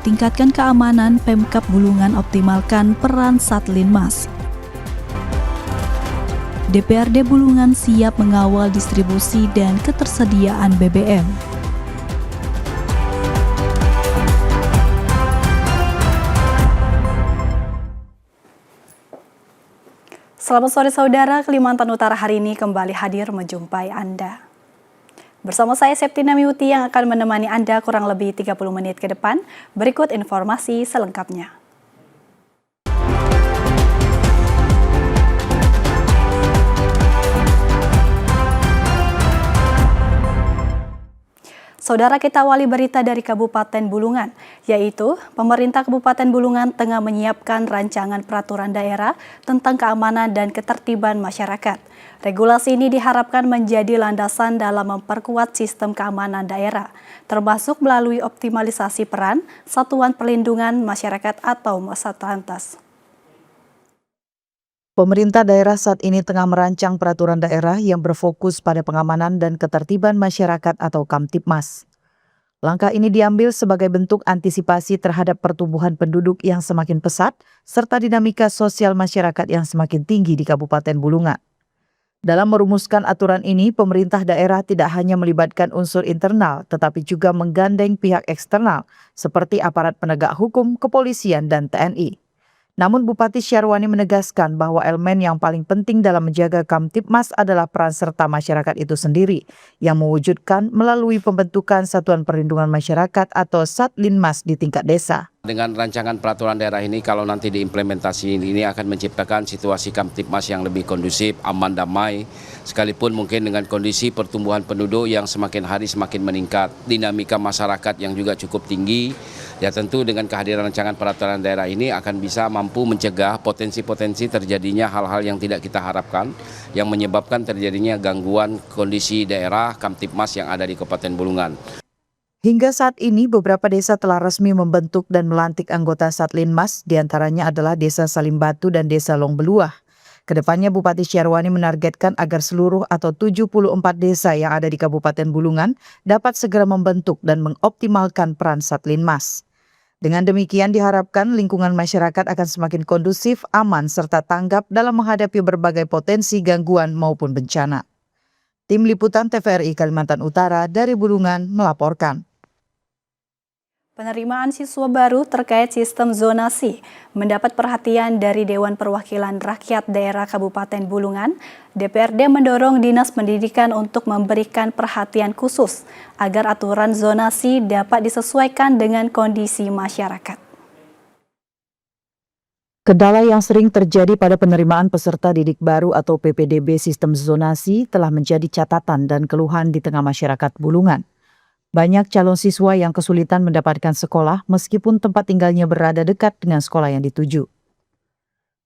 tingkatkan keamanan, Pemkab Bulungan optimalkan peran Satlinmas. DPRD Bulungan siap mengawal distribusi dan ketersediaan BBM. Selamat sore saudara, Kalimantan Utara hari ini kembali hadir menjumpai Anda. Bersama saya Septina Miuti yang akan menemani Anda kurang lebih 30 menit ke depan. Berikut informasi selengkapnya. Saudara, kita awali berita dari Kabupaten Bulungan, yaitu pemerintah Kabupaten Bulungan tengah menyiapkan rancangan peraturan daerah tentang keamanan dan ketertiban masyarakat. Regulasi ini diharapkan menjadi landasan dalam memperkuat sistem keamanan daerah, termasuk melalui optimalisasi peran Satuan Perlindungan Masyarakat atau Satlantas. Pemerintah daerah saat ini tengah merancang peraturan daerah yang berfokus pada pengamanan dan ketertiban masyarakat atau Kamtibmas. Langkah ini diambil sebagai bentuk antisipasi terhadap pertumbuhan penduduk yang semakin pesat serta dinamika sosial masyarakat yang semakin tinggi di Kabupaten Bulungan. Dalam merumuskan aturan ini, pemerintah daerah tidak hanya melibatkan unsur internal, tetapi juga menggandeng pihak eksternal seperti aparat penegak hukum, kepolisian, dan TNI. Namun Bupati Syarwani menegaskan bahwa elemen yang paling penting dalam menjaga Kamtibmas adalah peran serta masyarakat itu sendiri yang mewujudkan melalui pembentukan Satuan Perlindungan Masyarakat atau Satlinmas di tingkat desa. Dengan rancangan peraturan daerah ini, kalau nanti diimplementasi ini akan menciptakan situasi Kamtibmas yang lebih kondusif, aman, damai, sekalipun mungkin dengan kondisi pertumbuhan penduduk yang semakin hari semakin meningkat, dinamika masyarakat yang juga cukup tinggi. Ya tentu dengan kehadiran rancangan peraturan daerah ini akan bisa mampu mencegah potensi-potensi terjadinya hal-hal yang tidak kita harapkan, yang menyebabkan terjadinya gangguan kondisi daerah Kamtibmas yang ada di Kabupaten Bulungan. Hingga saat ini beberapa desa telah resmi membentuk dan melantik anggota Satlinmas, diantaranya adalah Desa Salimbatu dan Desa Longbeluah. Kedepannya Bupati Syarwani menargetkan agar seluruh atau 74 desa yang ada di Kabupaten Bulungan dapat segera membentuk dan mengoptimalkan peran Satlinmas. Dengan demikian diharapkan lingkungan masyarakat akan semakin kondusif, aman, serta tanggap dalam menghadapi berbagai potensi gangguan maupun bencana. Tim Liputan TVRI Kalimantan Utara dari Bulungan melaporkan. Penerimaan siswa baru terkait sistem zonasi mendapat perhatian dari Dewan Perwakilan Rakyat Daerah Kabupaten Bulungan. DPRD mendorong Dinas Pendidikan untuk memberikan perhatian khusus agar aturan zonasi dapat disesuaikan dengan kondisi masyarakat. Kendala yang sering terjadi pada penerimaan peserta didik baru atau PPDB sistem zonasi telah menjadi catatan dan keluhan di tengah masyarakat Bulungan. Banyak calon siswa yang kesulitan mendapatkan sekolah meskipun tempat tinggalnya berada dekat dengan sekolah yang dituju.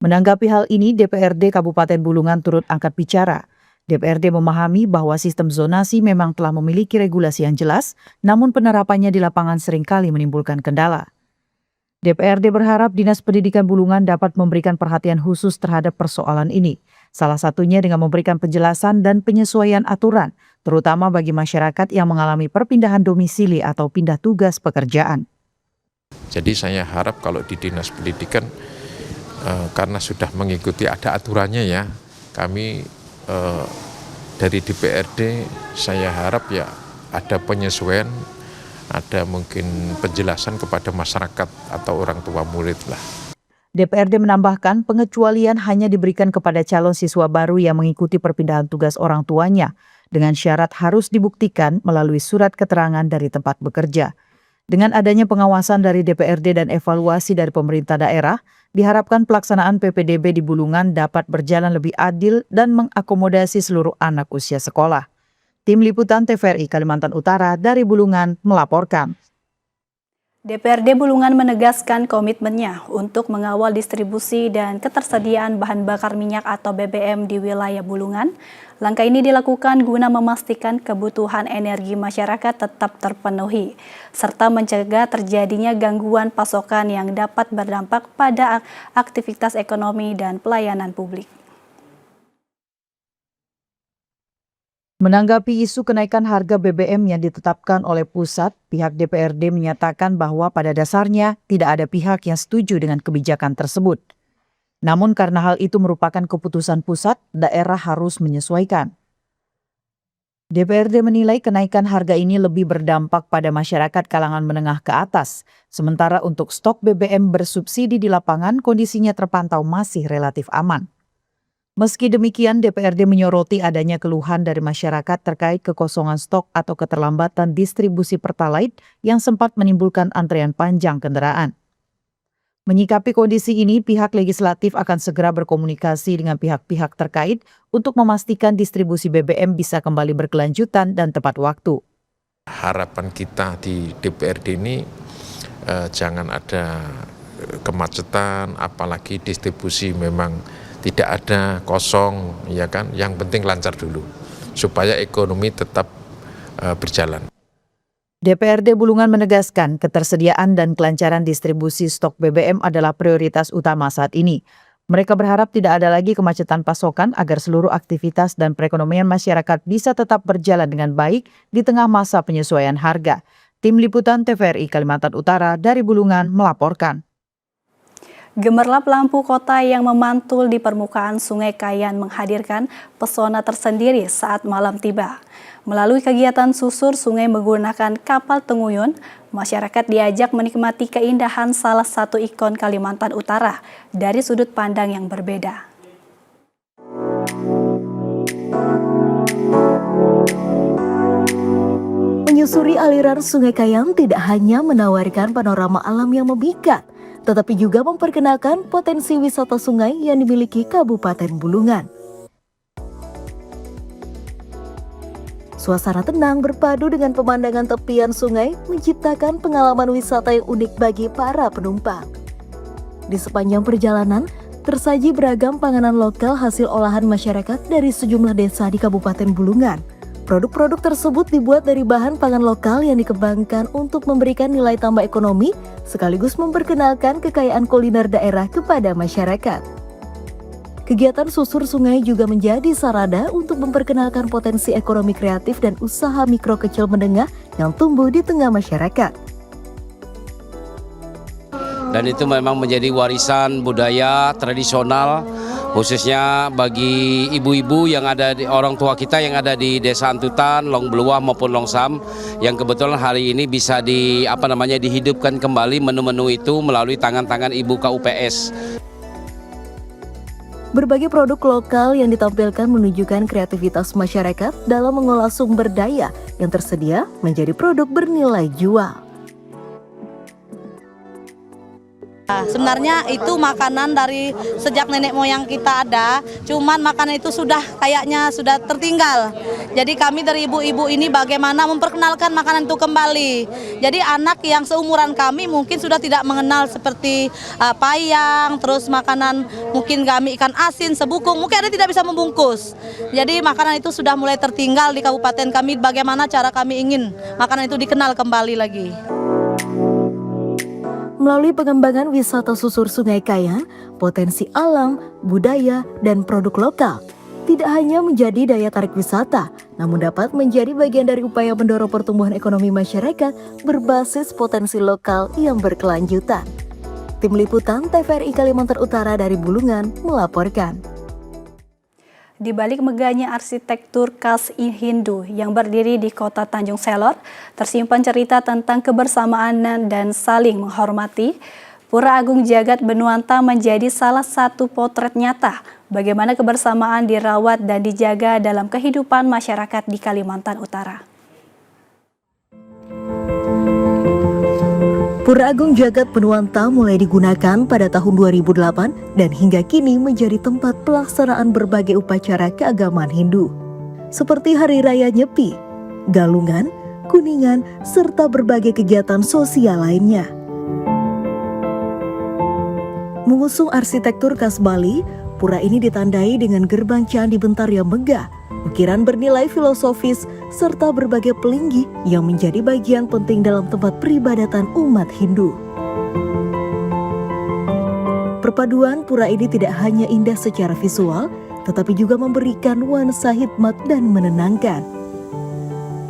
Menanggapi hal ini, DPRD Kabupaten Bulungan turut angkat bicara. DPRD memahami bahwa sistem zonasi memang telah memiliki regulasi yang jelas, namun penerapannya di lapangan seringkali menimbulkan kendala. DPRD berharap Dinas Pendidikan Bulungan dapat memberikan perhatian khusus terhadap persoalan ini, salah satunya dengan memberikan penjelasan dan penyesuaian aturan, terutama bagi masyarakat yang mengalami perpindahan domisili atau pindah tugas pekerjaan. Jadi saya harap kalau di Dinas Pendidikan, karena sudah mengikuti ada aturannya ya, kami dari DPRD saya harap ya ada penyesuaian, ada mungkin penjelasan kepada masyarakat atau orang tua murid lah. DPRD menambahkan pengecualian hanya diberikan kepada calon siswa baru yang mengikuti perpindahan tugas orang tuanya dengan syarat harus dibuktikan melalui surat keterangan dari tempat bekerja. Dengan adanya pengawasan dari DPRD dan evaluasi dari pemerintah daerah, diharapkan pelaksanaan PPDB di Bulungan dapat berjalan lebih adil dan mengakomodasi seluruh anak usia sekolah. Tim Liputan TVRI Kalimantan Utara dari Bulungan melaporkan. DPRD Bulungan menegaskan komitmennya untuk mengawal distribusi dan ketersediaan bahan bakar minyak atau BBM di wilayah Bulungan. Langkah ini dilakukan guna memastikan kebutuhan energi masyarakat tetap terpenuhi, serta mencegah terjadinya gangguan pasokan yang dapat berdampak pada aktivitas ekonomi dan pelayanan publik. Menanggapi isu kenaikan harga BBM yang ditetapkan oleh pusat, pihak DPRD menyatakan bahwa pada dasarnya tidak ada pihak yang setuju dengan kebijakan tersebut. Namun karena hal itu merupakan keputusan pusat, daerah harus menyesuaikan. DPRD menilai kenaikan harga ini lebih berdampak pada masyarakat kalangan menengah ke atas, sementara untuk stok BBM bersubsidi di lapangan kondisinya terpantau masih relatif aman. Meski demikian, DPRD menyoroti adanya keluhan dari masyarakat terkait kekosongan stok atau keterlambatan distribusi Pertalite yang sempat menimbulkan antrean panjang kendaraan. Menyikapi kondisi ini, pihak legislatif akan segera berkomunikasi dengan pihak-pihak terkait untuk memastikan distribusi BBM bisa kembali berkelanjutan dan tepat waktu. Harapan kita di DPRD ini jangan ada kemacetan, apalagi distribusi memang tidak ada kosong, ya kan? Yang penting lancar dulu supaya ekonomi tetap berjalan. DPRD Bulungan menegaskan ketersediaan dan kelancaran distribusi stok BBM adalah prioritas utama saat ini. Mereka berharap tidak ada lagi kemacetan pasokan agar seluruh aktivitas dan perekonomian masyarakat bisa tetap berjalan dengan baik di tengah masa penyesuaian harga. Tim Liputan TVRI Kalimantan Utara dari Bulungan melaporkan. Gemerlap lampu kota yang memantul di permukaan Sungai Kayan menghadirkan pesona tersendiri saat malam tiba. Melalui kegiatan susur sungai menggunakan kapal tenguyun, masyarakat diajak menikmati keindahan salah satu ikon Kalimantan Utara dari sudut pandang yang berbeda. Menyusuri aliran Sungai Kayan tidak hanya menawarkan panorama alam yang memikat, tetapi juga memperkenalkan potensi wisata sungai yang dimiliki Kabupaten Bulungan. Suasana tenang berpadu dengan pemandangan tepian sungai menciptakan pengalaman wisata yang unik bagi para penumpang. Di sepanjang perjalanan, tersaji beragam panganan lokal hasil olahan masyarakat dari sejumlah desa di Kabupaten Bulungan. Produk-produk tersebut dibuat dari bahan pangan lokal yang dikembangkan untuk memberikan nilai tambah ekonomi sekaligus memperkenalkan kekayaan kuliner daerah kepada masyarakat. Kegiatan susur sungai juga menjadi sarana untuk memperkenalkan potensi ekonomi kreatif dan usaha mikro kecil menengah yang tumbuh di tengah masyarakat. Dan itu memang menjadi warisan budaya tradisional, khususnya bagi ibu-ibu yang ada di orang tua kita yang ada di Desa Antutan, Long Beluah maupun Longsam, yang kebetulan hari ini bisa dihidupkan kembali menu-menu itu melalui tangan-tangan ibu KUPS. Berbagai produk lokal yang ditampilkan menunjukkan kreativitas masyarakat dalam mengolah sumber daya yang tersedia menjadi produk bernilai jual. Sebenarnya itu makanan dari sejak nenek moyang kita ada, cuman makanan itu kayaknya sudah tertinggal. Jadi kami dari ibu-ibu ini bagaimana memperkenalkan makanan itu kembali. Jadi anak yang seumuran kami mungkin sudah tidak mengenal seperti payang, terus makanan mungkin kami ikan asin, sebukung, mungkin ada tidak bisa membungkus. Jadi makanan itu sudah mulai tertinggal di kabupaten kami, bagaimana cara kami ingin makanan itu dikenal kembali lagi. Melalui pengembangan wisata susur Sungai Kayan, potensi alam, budaya, dan produk lokal tidak hanya menjadi daya tarik wisata, namun dapat menjadi bagian dari upaya mendorong pertumbuhan ekonomi masyarakat berbasis potensi lokal yang berkelanjutan. Tim Liputan TVRI Kalimantan Utara dari Bulungan melaporkan. Di balik megahnya arsitektur khas Hindu yang berdiri di kota Tanjung Selor, tersimpan cerita tentang kebersamaan dan saling menghormati. Pura Agung Jagat Benuanta menjadi salah satu potret nyata bagaimana kebersamaan dirawat dan dijaga dalam kehidupan masyarakat di Kalimantan Utara. Pura Agung Jagat Benuanta mulai digunakan pada tahun 2008 dan hingga kini menjadi tempat pelaksanaan berbagai upacara keagamaan Hindu, seperti Hari Raya Nyepi, Galungan, Kuningan, serta berbagai kegiatan sosial lainnya. Mengusung arsitektur khas Bali, pura ini ditandai dengan gerbang candi bentar yang megah, ukiran bernilai filosofis, serta berbagai pelinggi yang menjadi bagian penting dalam tempat peribadatan umat Hindu. Perpaduan pura ini tidak hanya indah secara visual, tetapi juga memberikan nuansa hikmat dan menenangkan.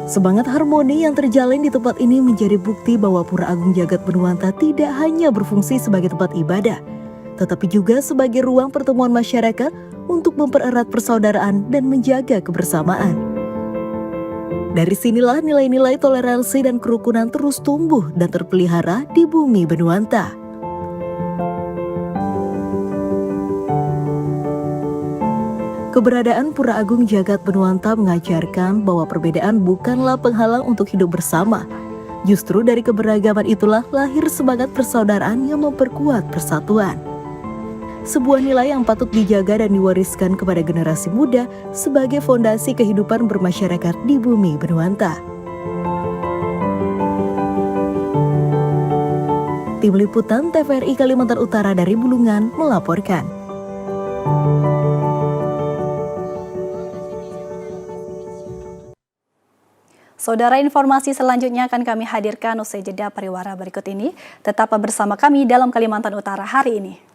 Semangat harmoni yang terjalin di tempat ini menjadi bukti bahwa Pura Agung Jagat Benuanta tidak hanya berfungsi sebagai tempat ibadah, tetapi juga sebagai ruang pertemuan masyarakat untuk mempererat persaudaraan dan menjaga kebersamaan. Dari sinilah nilai-nilai toleransi dan kerukunan terus tumbuh dan terpelihara di bumi Benuanta. Keberadaan Pura Agung Jagat Benuanta mengajarkan bahwa perbedaan bukanlah penghalang untuk hidup bersama. Justru dari keberagaman itulah lahir semangat persaudaraan yang memperkuat persatuan. Sebuah nilai yang patut dijaga dan diwariskan kepada generasi muda sebagai fondasi kehidupan bermasyarakat di bumi Benuanta. Tim Liputan TVRI Kalimantan Utara dari Bulungan melaporkan. Saudara, informasi selanjutnya akan kami hadirkan usai jeda pariwara berikut ini. Tetap bersama kami dalam Kalimantan Utara hari ini.